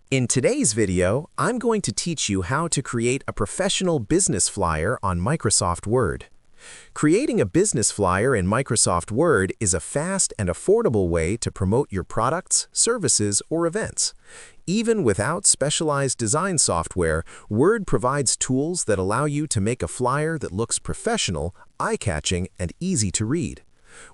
In today's video, I'm going to teach you how to create a professional business flyer on Microsoft Word. Creating a business flyer in Microsoft Word is a fast and affordable way to promote your products, services, or events. Even without specialized design software, Word provides tools that allow you to make a flyer that looks professional, eye-catching, and easy to read.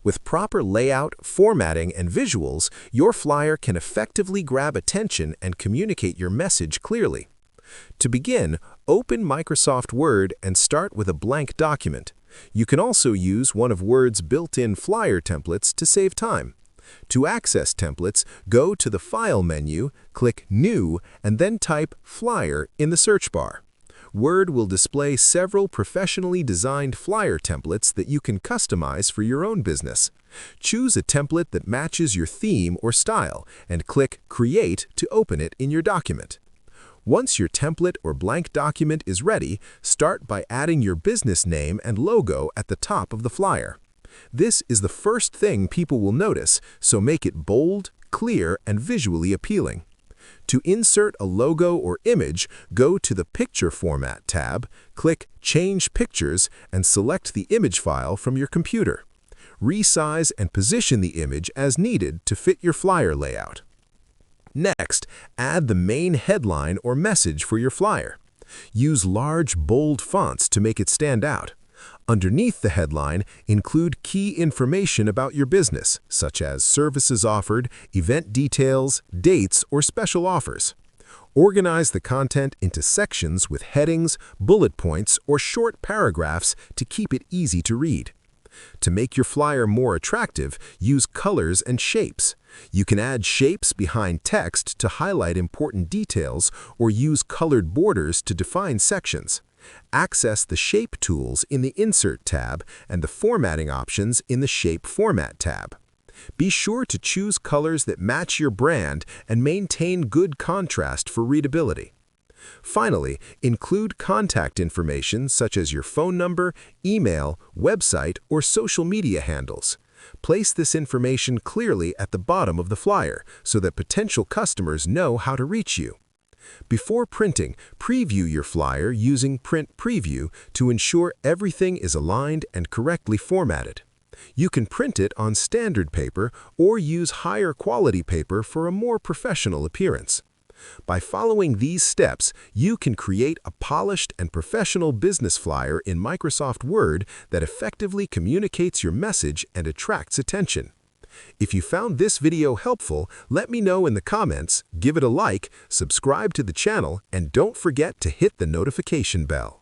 With proper layout, formatting, and visuals, your flyer can effectively grab attention and communicate your message clearly. To begin, open Microsoft Word and start with a blank document. You can also use one of Word's built-in flyer templates to save time. To access templates, go to the File menu, click New, and then type Flyer in the search bar. Word will display several professionally designed flyer templates that you can customize for your own business. Choose a template that matches your theme or style and click Create to open it in your document. Once your template or blank document is ready, start by adding your business name and logo at the top of the flyer. This is the first thing people will notice, so make it bold, clear, and visually appealing. To insert a logo or image, go to the Picture Format tab, click Change Pictures, and select the image file from your computer. Resize and position the image as needed to fit your flyer layout. Next, add the main headline or message for your flyer. Use large, bold fonts to make it stand out. Underneath the headline, include key information about your business, such as services offered, event details, dates, or special offers. Organize the content into sections with headings, bullet points, or short paragraphs to keep it easy to read. To make your flyer more attractive, use colors and shapes. You can add shapes behind text to highlight important details or use colored borders to define sections. Access the Shape tools in the Insert tab and the Formatting options in the Shape Format tab. Be sure to choose colors that match your brand and maintain good contrast for readability. Finally, include contact information such as your phone number, email, website, or social media handles. Place this information clearly at the bottom of the flyer so that potential customers know how to reach you. Before printing, preview your flyer using Print Preview to ensure everything is aligned and correctly formatted. You can print it on standard paper or use higher quality paper for a more professional appearance. By following these steps, you can create a polished and professional business flyer in Microsoft Word that effectively communicates your message and attracts attention. If you found this video helpful, let me know in the comments, give it a like, subscribe to the channel, and don't forget to hit the notification bell.